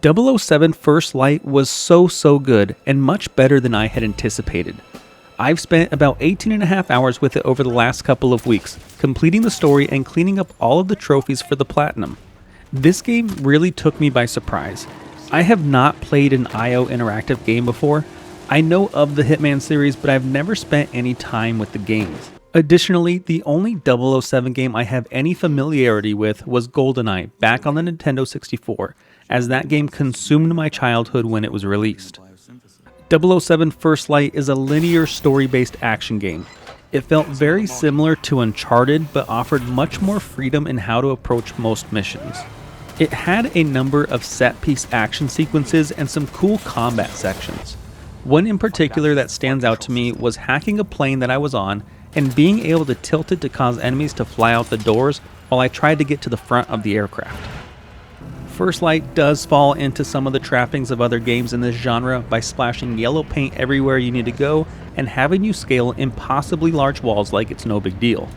007 First Light was so good and much better than I had anticipated. I've spent about 18.5 hours with it over the last couple of weeks, completing the story and cleaning up all of the trophies for the platinum. This game really took me by surprise. I have not played an IO interactive game before. I know of the Hitman series, but I've never spent any time with the games. Additionally, the only 007 game I have any familiarity with was GoldenEye back on the Nintendo 64, as that game consumed my childhood when it was released. 007 First Light is a linear story-based action game. It felt very similar to Uncharted, but offered much more freedom in how to approach most missions. It had a number of set-piece action sequences and some cool combat sections. One in particular that stands out to me was hacking a plane that I was on and being able to tilt it to cause enemies to fly out the doors while I tried to get to the front of the aircraft. First Light does fall into some of the trappings of other games in this genre by splashing yellow paint everywhere you need to go and having you scale impossibly large walls like it's no big deal.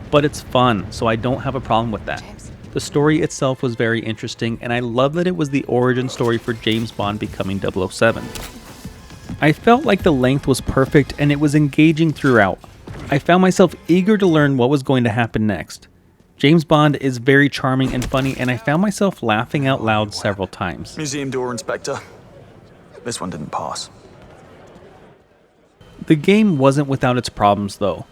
But it's fun, so I don't have a problem with that. The story itself was very interesting, and I love that it was the origin story for James Bond becoming 007. I felt like the length was perfect and it was engaging throughout. I found myself eager to learn what was going to happen next. James Bond is very charming and funny, and I found myself laughing out loud several times. Museum door, Inspector. This one didn't pass. The game wasn't without its problems though.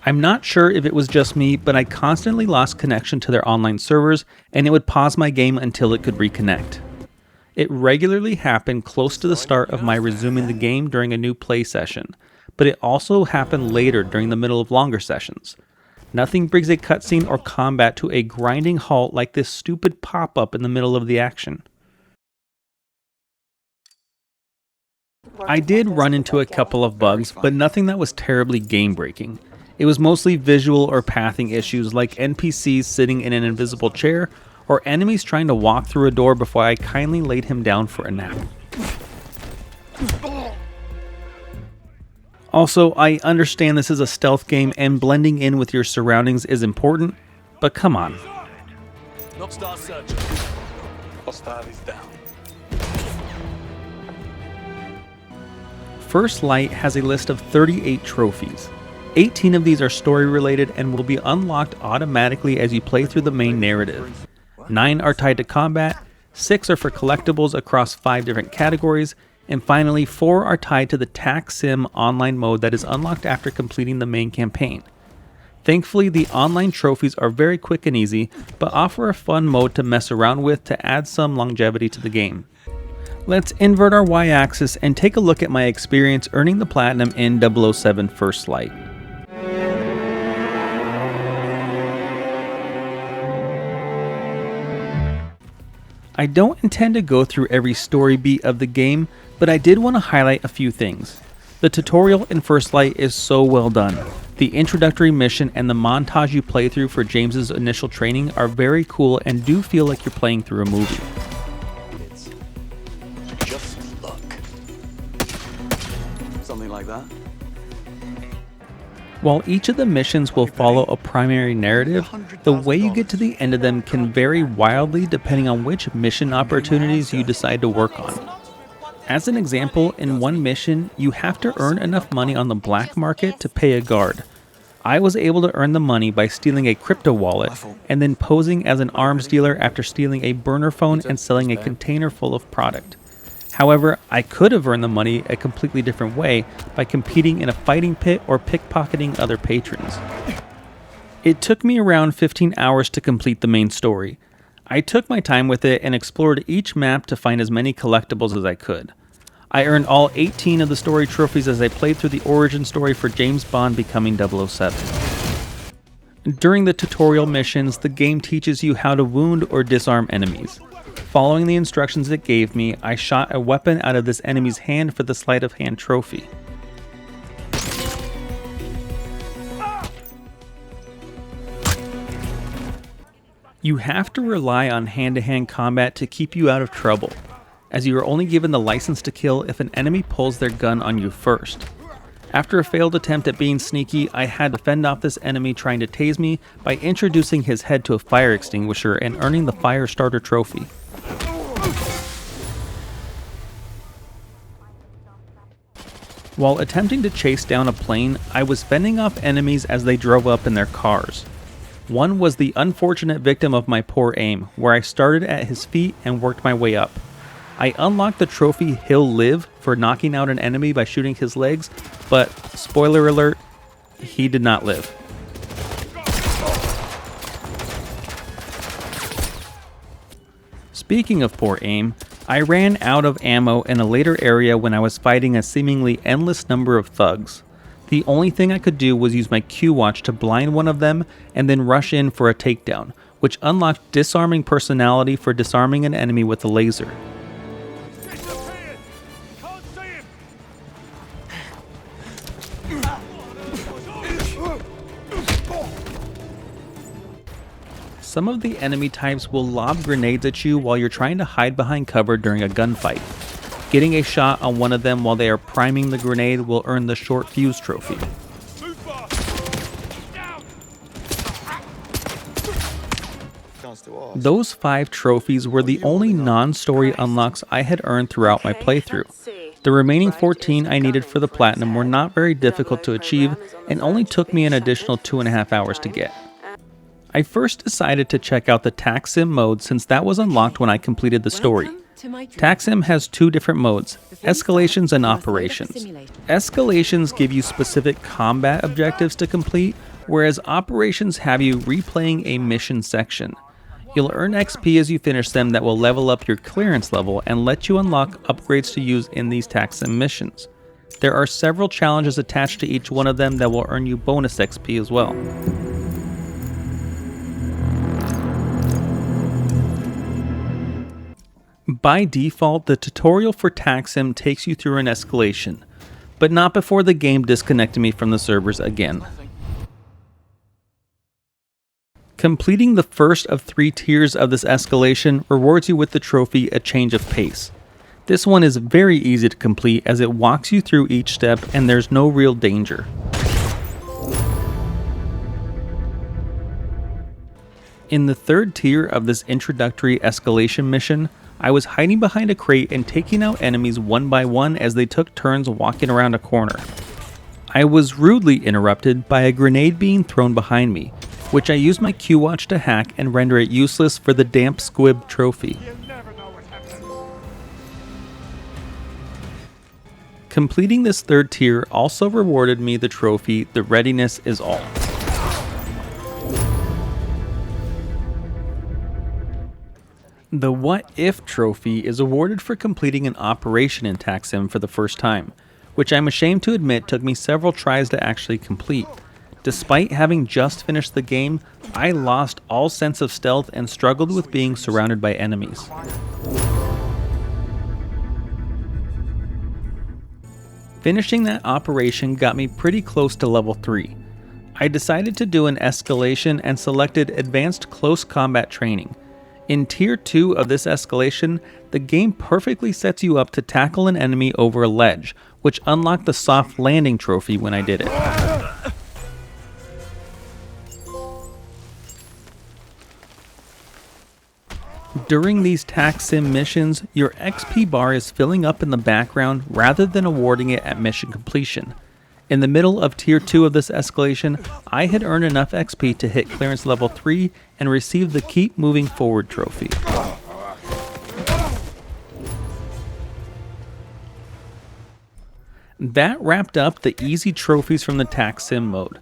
I'm not sure if it was just me, but I constantly lost connection to their online servers, and it would pause my game until it could reconnect. It regularly happened close to the start of my resuming the game during a new play session, but it also happened later during the middle of longer sessions. Nothing brings a cutscene or combat to a grinding halt like this stupid pop-up in the middle of the action. I did run into a couple of bugs, but nothing that was terribly game-breaking. It was mostly visual or pathing issues like NPCs sitting in an invisible chair or enemies trying to walk through a door before I kindly laid him down for a nap. Also, I understand this is a stealth game and blending in with your surroundings is important, but come on. Start searching. Hostile is down. First Light has a list of 38 trophies. 18 of these are story related and will be unlocked automatically as you play through the main narrative. 9 are tied to combat, 6 are for collectibles across 5 different categories, and finally 4 are tied to the TacSim online mode that is unlocked after completing the main campaign. Thankfully, the online trophies are very quick and easy, but offer a fun mode to mess around with to add some longevity to the game. Let's invert our y-axis and take a look at my experience earning the platinum in 007 First Light. I don't intend to go through every story beat of the game, but I did want to highlight a few things. The tutorial in First Light is so well done. The introductory mission and the montage you play through for James's initial training are very cool and do feel like you're playing through a movie. Just look. Something like that. While each of the missions will follow a primary narrative, the way you get to the end of them can vary wildly depending on which mission opportunities you decide to work on. As an example, in one mission, you have to earn enough money on the black market to pay a guard. I was able to earn the money by stealing a crypto wallet and then posing as an arms dealer after stealing a burner phone and selling a container full of product. However, I could have earned the money a completely different way by competing in a fighting pit or pickpocketing other patrons. It took me around 15 hours to complete the main story. I took my time with it and explored each map to find as many collectibles as I could. I earned all 18 of the story trophies as I played through the origin story for James Bond becoming 007. During the tutorial missions, the game teaches you how to wound or disarm enemies. Following the instructions it gave me, I shot a weapon out of this enemy's hand for the sleight of hand trophy. You have to rely on hand-to-hand combat to keep you out of trouble, as you are only given the license to kill if an enemy pulls their gun on you first. After a failed attempt at being sneaky, I had to fend off this enemy trying to tase me by introducing his head to a fire extinguisher and earning the Firestarter trophy. While attempting to chase down a plane, I was fending off enemies as they drove up in their cars. One was the unfortunate victim of my poor aim, where I started at his feet and worked my way up. I unlocked the trophy He'll Live for knocking out an enemy by shooting his legs, but spoiler alert, he did not live. Speaking of poor aim, I ran out of ammo in a later area when I was fighting a seemingly endless number of thugs. The only thing I could do was use my Q watch to blind one of them and then rush in for a takedown, which unlocked Disarming personality for disarming an enemy with a laser. Disappeared! Can't see him! Some of the enemy types will lob grenades at you while you're trying to hide behind cover during a gunfight. Getting a shot on one of them while they are priming the grenade will earn the short fuse trophy. Move fast! Down! Those 5 trophies were the only non-story unlocks I had earned throughout my playthrough. The remaining 14 I needed for the platinum were not very difficult to achieve and only took me an additional 2.5 hours to get. I first decided to check out the TacSim mode since that was unlocked when I completed the story. TacSim has 2 different modes, Escalations and Operations. Escalations give you specific combat objectives to complete, whereas Operations have you replaying a mission section. You'll earn XP as you finish them that will level up your clearance level and let you unlock upgrades to use in these TacSim missions. There are several challenges attached to each one of them that will earn you bonus XP as well. By default, the tutorial for TacSim takes you through an escalation, but not before the game disconnected me from the servers again. Completing the first of 3 tiers of this escalation rewards you with the trophy A Change of Pace. This one is very easy to complete as it walks you through each step and there's no real danger. In the 3rd tier of this introductory escalation mission, I was hiding behind a crate and taking out enemies one by one as they took turns walking around a corner. I was rudely interrupted by a grenade being thrown behind me, which I used my Q watch to hack and render it useless for the damp Squib trophy. Completing this 3rd tier also rewarded me the trophy The Readiness is All. The What If trophy is awarded for completing an operation in TacSim for the first time, which I'm ashamed to admit took me several tries to actually complete. Despite having just finished the game, I lost all sense of stealth and struggled with being surrounded by enemies. Finishing that operation got me pretty close to level 3. I decided to do an escalation and selected Advanced Close Combat Training. In Tier 2 of this escalation, the game perfectly sets you up to tackle an enemy over a ledge, which unlocked the Soft Landing trophy when I did it. During these TacSim missions, your XP bar is filling up in the background rather than awarding it at mission completion. In the middle of Tier 2 of this escalation, I had earned enough XP to hit clearance level 3 and receive the Keep Moving Forward trophy. That wrapped up the easy trophies from the TacSim mode.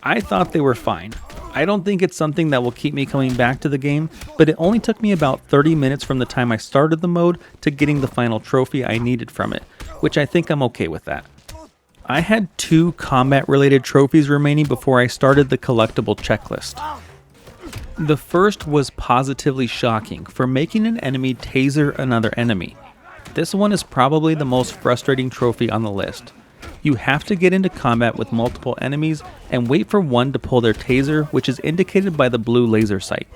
I thought they were fine. I don't think it's something that will keep me coming back to the game, but it only took me about 30 minutes from the time I started the mode to getting the final trophy I needed from it, which I think I'm okay with that. I had 2 combat-related trophies remaining before I started the collectible checklist. The first was positively shocking for making an enemy taser another enemy. This one is probably the most frustrating trophy on the list. You have to get into combat with multiple enemies and wait for one to pull their taser, which is indicated by the blue laser sight.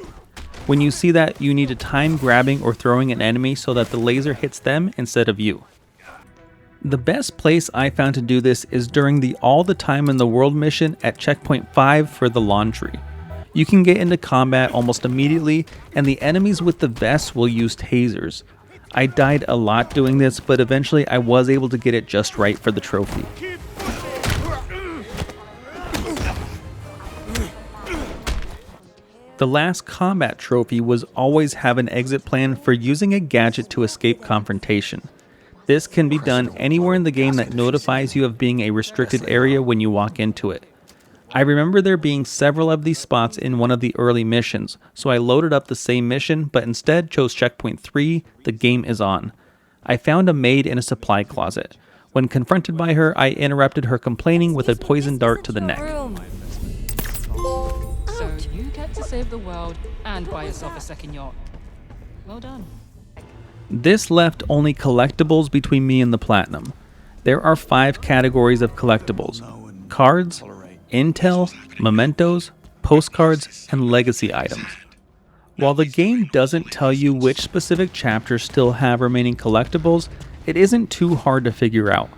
When you see that, you need to time grabbing or throwing an enemy so that the laser hits them instead of you. The best place I found to do this is during the All the Time in the World mission at checkpoint 5 for the laundry. You can get into combat almost immediately, and the enemies with the vests will use tasers. I died a lot doing this, but eventually I was able to get it just right for the trophy. Keep The last combat trophy was always have an exit plan for using a gadget to escape confrontation. This can be done anywhere in the game that notifies you of being a restricted area when you walk into it. I remember there being several of these spots in one of the early missions, so I loaded up the same mission but instead chose checkpoint 3, the game is on. I found a maid in a supply closet. When confronted by her, I interrupted her complaining with a poison dart to the neck. So you get to save the world and buy yourself a second yacht. Well done. This left only collectibles between me and the platinum. There are 5 categories of collectibles: cards, intel, mementos, postcards, and legacy items. While the game doesn't tell you which specific chapters still have remaining collectibles, it isn't too hard to figure out.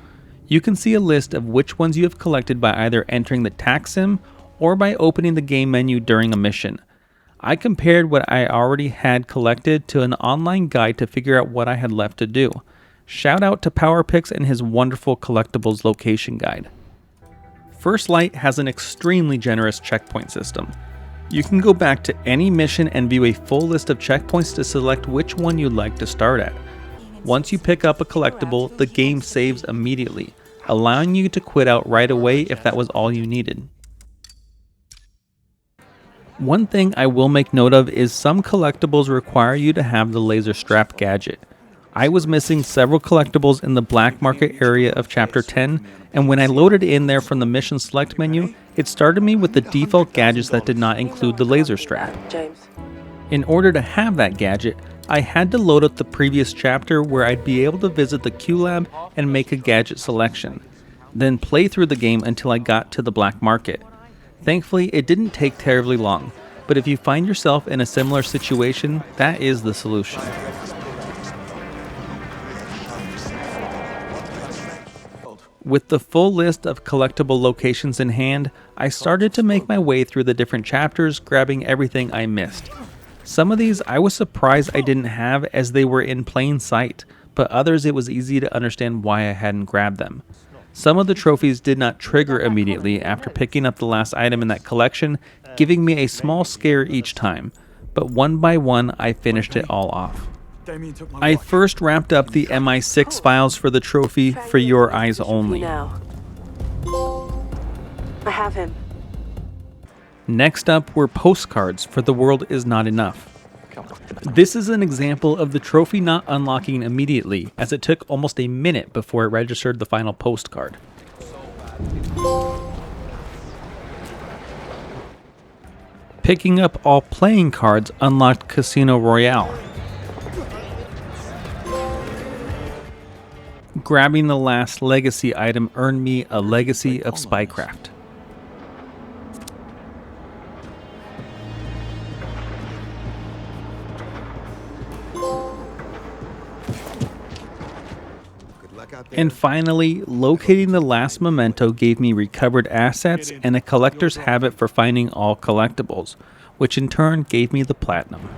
You can see a list of which ones you have collected by either entering the TacSim or by opening the game menu during a mission. I compared what I already had collected to an online guide to figure out what I had left to do. Shout out to PowerPix and his wonderful collectibles location guide. Sleight has an extremely generous checkpoint system. You can go back to any mission and view a full list of checkpoints to select which one you'd like to start at. Once you pick up a collectible, the game saves immediately, allowing you to quit out right away if that was all you needed. One thing I will make note of is some collectibles require you to have the laser strap gadget. I was missing several collectibles in the black market area of chapter 10, and when I loaded in there from the mission select menu, it started me with the default gadgets that did not include the laser strap. In order to have that gadget, I had to load up the previous chapter where I'd be able to visit the Q Lab and make a gadget selection, then play through the game until I got to the black market. Thankfully, it didn't take terribly long, but if you find yourself in a similar situation, that is the solution. With the full list of collectible locations in hand, I started to make my way through the different chapters, grabbing everything I missed. Some of these I was surprised I didn't have as they were in plain sight, but others it was easy to understand why I hadn't grabbed them. Some of the trophies did not trigger immediately after picking up the last item in that collection, giving me a small scare each time, but one by one I finished it all off. I first wrapped up the MI6 files for the trophy for your eyes only. I have him. Next up were postcards for The World Is Not Enough. This is an example of the trophy not unlocking immediately, as it took almost a minute before it registered the final postcard. Picking up all playing cards unlocked Casino Royale. Grabbing the last legacy item earned me a legacy of Spycraft. And finally, locating the last memento gave me recovered assets and a collector's habit for finding all collectibles, which in turn gave me the platinum.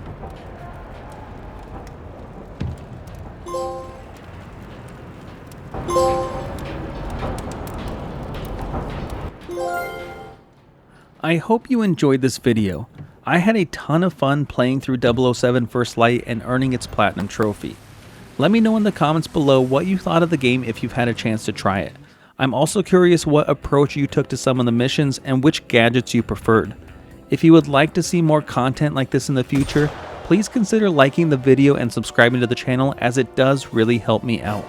I hope you enjoyed this video. I had a ton of fun playing through 007 First Light and earning its platinum trophy. Let me know in the comments below what you thought of the game if you've had a chance to try it. I'm also curious what approach you took to some of the missions and which gadgets you preferred. If you would like to see more content like this in the future, please consider liking the video and subscribing to the channel, as it does really help me out.